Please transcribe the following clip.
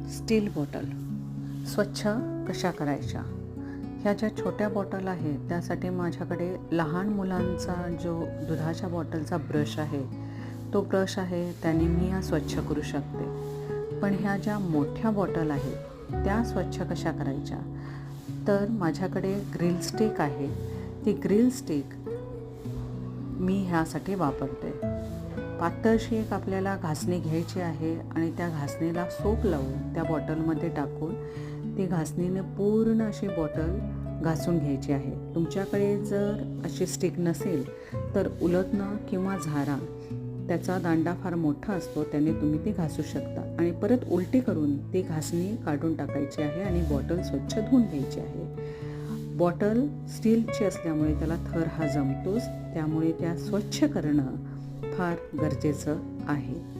Steel bottle स्वच्छ कशा करायच्या. ह्या ज्या छोट्या बॉटल आहेत त्यासाठी माझ्याकडे लहान मुलांचा जो दुधाच्या बॉटलचा ब्रश आहे तो ब्रश आहे, त्याने मी या स्वच्छ करू शकते. पण ह्या ज्या मोठ्या बॉटल आहेत त्या स्वच्छ कशा करायच्या, तर माझ्याकडे ग्रिल स्टिक आहे. ती ग्रिल स्टिक मी ह्यासाठी वापरते. पातळशी एक आपल्याला घासणी घ्यायची आहे आणि त्या घासणीला सोप लावून त्या बॉटलमध्ये टाकून ती घासणीने पूर्ण अशी बॉटल घासून घ्यायची आहे. तुमच्याकडे जर अशी स्टिक नसेल तर उलटणं किंवा झारा, त्याचा दांडा फार मोठा असतो, त्याने तुम्ही ती घासू शकता आणि परत उलटी करून ती घासणी काढून टाकायची आहे आणि बॉटल स्वच्छ धुवून घ्यायची आहे. बॉटल स्टीलची असल्यामुळे त्याला थर हा जमतोच, त्यामुळे त्या स्वच्छ करणं फार गरजेचं आहे.